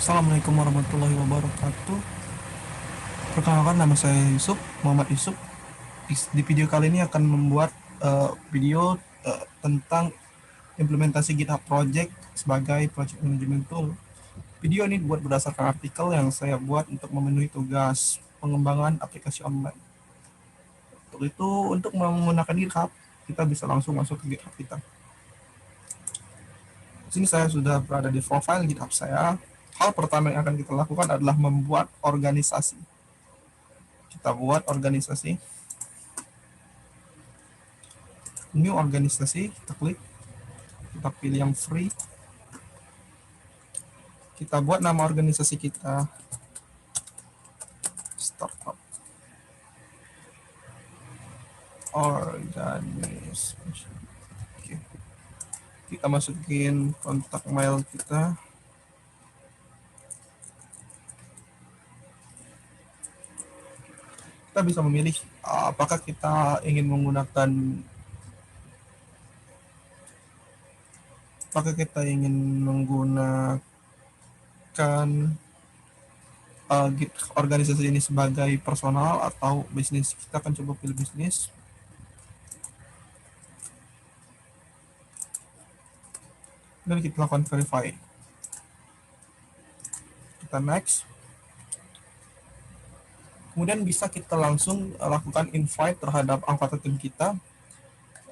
Assalamualaikum warahmatullahi wabarakatuh. Perkenalkan, nama saya Yusuf, Muhammad Yusuf. Di video kali ini akan membuat video tentang implementasi GitHub Project sebagai project management tool. Video ini dibuat berdasarkan artikel yang saya buat untuk memenuhi tugas pengembangan aplikasi online. Untuk itu, untuk menggunakan GitHub, kita bisa langsung masuk ke GitHub kita. Di sini saya sudah berada di profile GitHub saya. Hal pertama yang akan kita lakukan adalah membuat organisasi. Kita buat organisasi, new organisasi, kita klik, kita pilih yang free, kita buat nama organisasi kita startup organisasi. Oke. Kita masukin kontak mail kita, kita bisa memilih apakah kita ingin menggunakan Git organisasi ini sebagai personal atau bisnis. Kita akan coba pilih bisnis. Dan kita lakukan verify. Kita next. Kemudian bisa kita langsung lakukan invite terhadap anggota tim kita.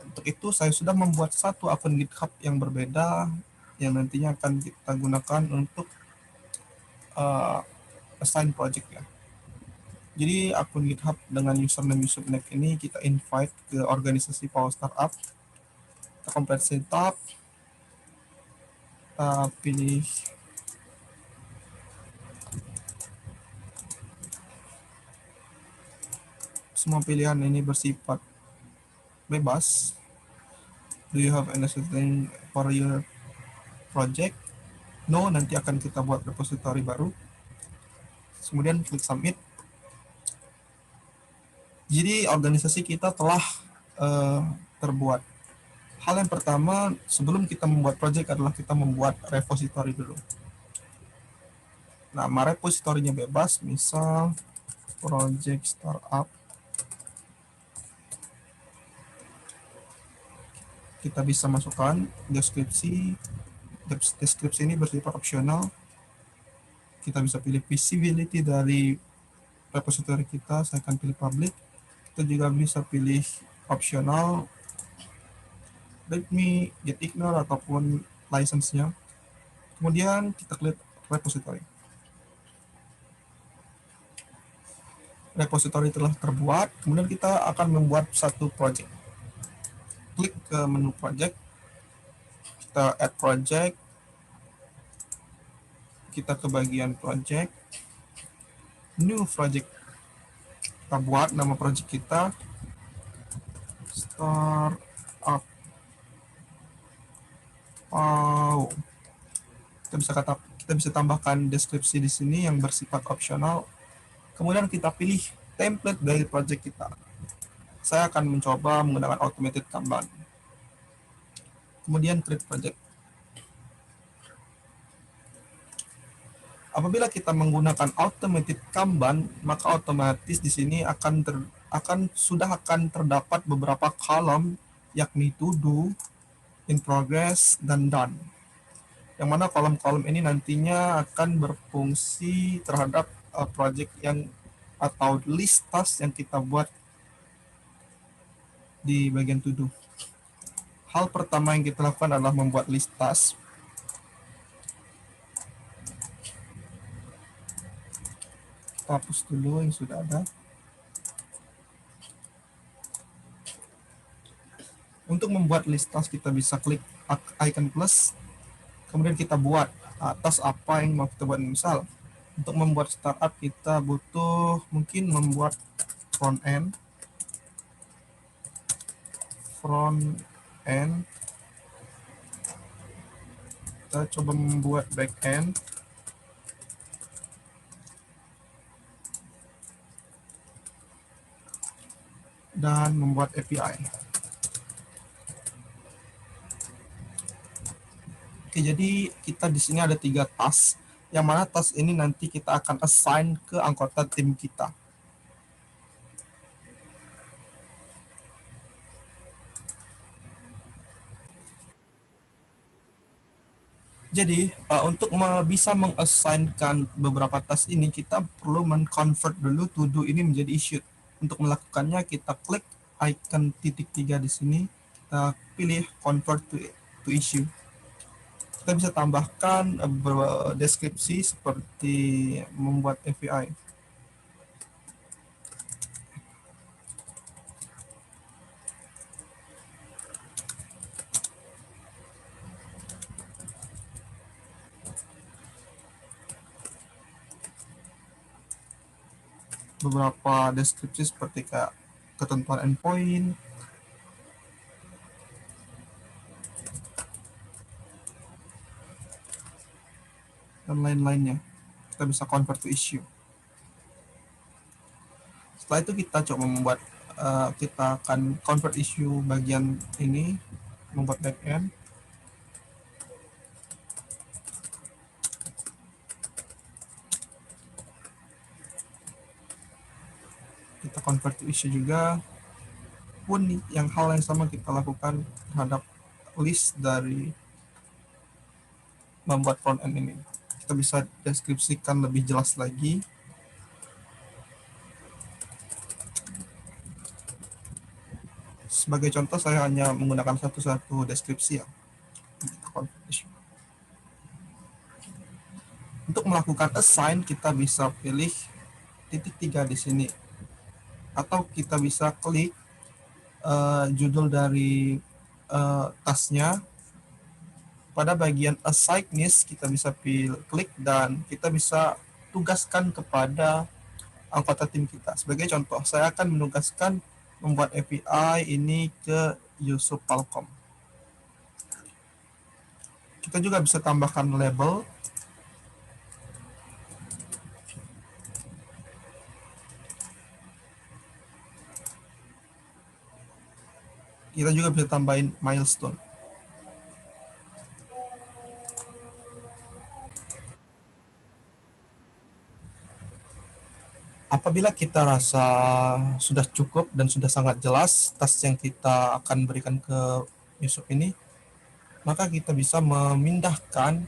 Untuk itu saya sudah membuat satu akun GitHub yang berbeda yang nantinya akan kita gunakan untuk assign project ya. Jadi akun GitHub dengan username Yusufnek ini kita invite ke organisasi Power Startup. Kita complete setup. Kita pilih semua pilihan ini bersifat bebas. Do you have anything for your project? No, nanti akan kita buat repository baru. Kemudian klik submit. Jadi organisasi kita telah terbuat. Hal yang pertama sebelum kita membuat project adalah kita membuat repository dulu. Nama repositorinya bebas, misal project startup. Kita bisa masukkan deskripsi. Deskripsi ini bersifat opsional. Kita bisa pilih visibility dari repository kita, saya akan pilih public. Kita juga bisa pilih opsional, let me get ignore ataupun license-nya. Kemudian kita klik repository. Repository telah terbuat, kemudian kita akan membuat satu project. Klik ke menu project, kita add project, kita ke bagian project, new project. Kita buat nama project kita startup. Wow. Kita bisa tambahkan deskripsi di sini yang bersifat opsional. Kemudian kita pilih template dari project kita. Saya akan mencoba menggunakan automated Kanban. Kemudian create project. Apabila kita menggunakan automated Kanban, maka otomatis di sini sudah akan terdapat beberapa kolom, yakni to do, in progress, dan done. Yang mana kolom-kolom ini nantinya akan berfungsi terhadap project yang atau list task yang kita buat di bagian to do. Hal pertama yang kita lakukan adalah membuat list task. Kita hapus dulu yang sudah ada. Untuk membuat list task kita bisa klik icon plus, kemudian kita buat task apa yang mau kita buat. Misal untuk membuat startup kita butuh mungkin membuat front end, kita coba membuat back end, dan membuat API. Oke, jadi kita di sini ada 3 task. yang mana task ini nanti kita akan assign ke anggota tim kita. Jadi untuk bisa mengassignkan beberapa task ini, kita perlu men-convert dulu to do ini menjadi issue. Untuk melakukannya kita klik icon titik 3 di sini, kita pilih convert to issue. Kita bisa tambahkan deskripsi seperti membuat API. Beberapa deskripsi seperti kayak ketentuan endpoint, dan lain-lainnya. Kita bisa convert to issue. Setelah itu kita coba membuat, kita akan convert issue bagian ini, membuat backend. Kita convert to issue juga. Pun yang hal yang sama kita lakukan terhadap list dari membuat front end ini. Kita bisa deskripsikan lebih jelas lagi. Sebagai contoh, saya hanya menggunakan satu deskripsi ya. Untuk melakukan assign, kita bisa pilih titik 3 di sini. Atau kita bisa klik judul dari tasknya. Pada bagian assign list, kita bisa klik dan kita bisa tugaskan kepada anggota tim kita. Sebagai contoh, saya akan menugaskan membuat API ini ke Yusuf Palkom. Kita juga bisa tambahkan label. Kita juga bisa tambahin milestone. Apabila kita rasa sudah cukup dan sudah sangat jelas task yang kita akan berikan ke Yusuf ini, maka kita bisa memindahkan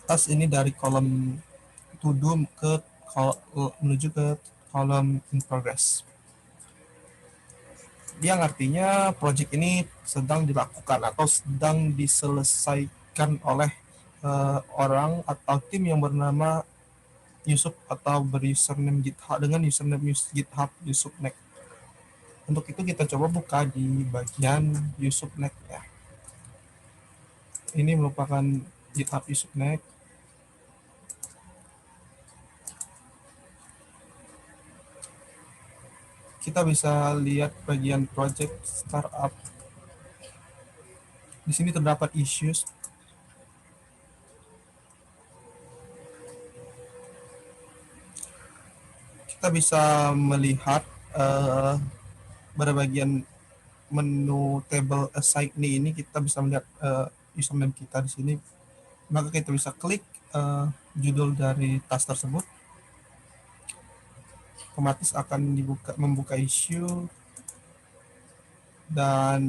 task ini dari kolom to do menuju ke kolom in progress. Yang artinya project ini sedang dilakukan atau sedang diselesaikan oleh orang atau tim yang bernama Yusuf atau berusername GitHub dengan username GitHub Yusufnek. Untuk itu kita coba buka di bagian Yusufnek ya. Ini merupakan GitHub Yusufnek. Kita bisa lihat bagian project startup. Di sini terdapat issues. Kita bisa melihat pada bagian menu table assign ini kita bisa melihat username kita di sini. Maka kita bisa klik judul dari task tersebut. Otomatis akan membuka issue dan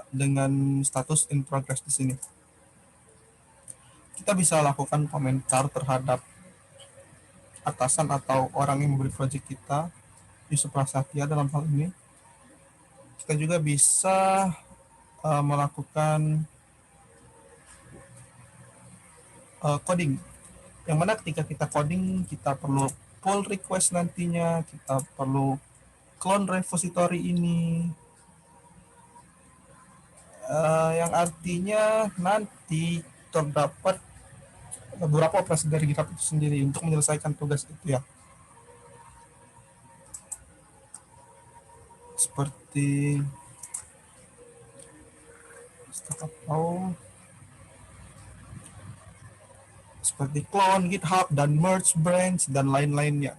dengan status in progress di sini. Kita bisa lakukan komentar terhadap atasan atau orang yang memberi project kita, Yusuf Prasetya dalam hal ini. Kita juga bisa melakukan coding, yang mana ketika kita coding kita perlu pull request nantinya, kita perlu clone repository ini, yang artinya nanti terdapat beberapa operasi dari GitHub itu sendiri untuk menyelesaikan tugas itu ya. Seperti seperti clone GitHub dan merge branch dan lain-lainnya.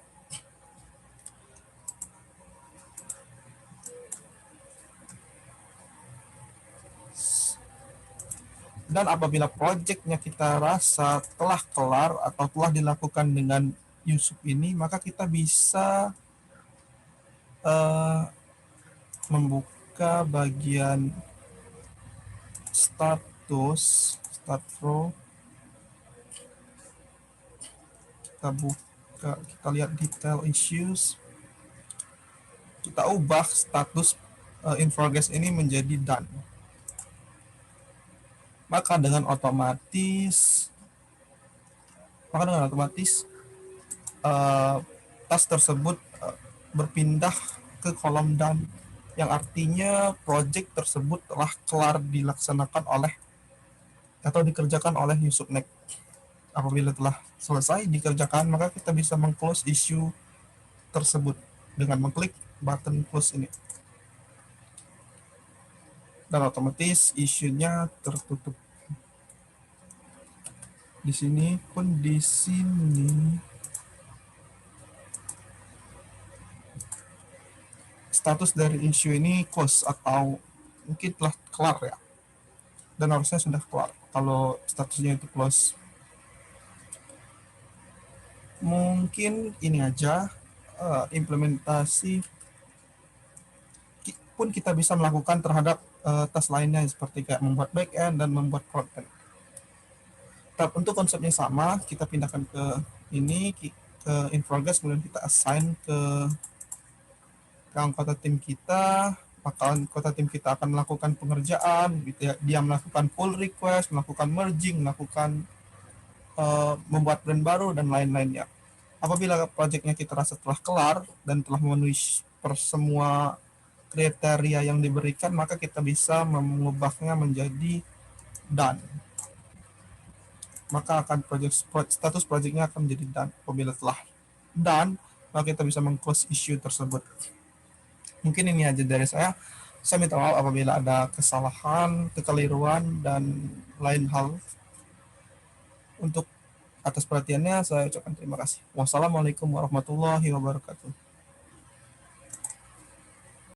Dan apabila projectnya kita rasa telah kelar atau telah dilakukan dengan Yusuf ini, maka kita bisa uh, membuka bagian start row. Kita buka, kita lihat detail issues, kita ubah status in progress ini menjadi done. Maka dengan otomatis task tersebut berpindah ke kolom done, yang artinya project tersebut telah kelar dilaksanakan oleh atau dikerjakan oleh Yusuf Nek. Apabila telah selesai dikerjakan, maka kita bisa meng-close issue tersebut dengan mengklik button close ini. Dan otomatis isunya tertutup. Di sini status dari isu ini close atau mungkin telah kelar ya. Dan harusnya sudah kelar kalau statusnya itu close. Mungkin ini aja implementasi pun kita bisa melakukan terhadap task lainnya seperti kayak membuat backend dan membuat frontend. Tapi untuk konsepnya sama, kita pindahkan ke ini, ke in progress, kemudian kita assign ke anggota tim kita, maka anggota tim kita akan melakukan pengerjaan, gitu ya. Dia melakukan pull request, melakukan merging, melakukan membuat brand baru dan lain-lainnya. Apabila proyeknya kita rasa telah kelar dan telah memenuhi semua kriteria yang diberikan, maka kita bisa mengubahnya menjadi done. Maka akan status projectnya akan menjadi done. Apabila telah done, maka kita bisa meng-close issue tersebut. Mungkin ini aja dari saya. Saya minta maaf apabila ada kesalahan, kekeliruan, dan lain hal. Untuk atas perhatiannya, saya ucapkan terima kasih. Wassalamualaikum warahmatullahi wabarakatuh.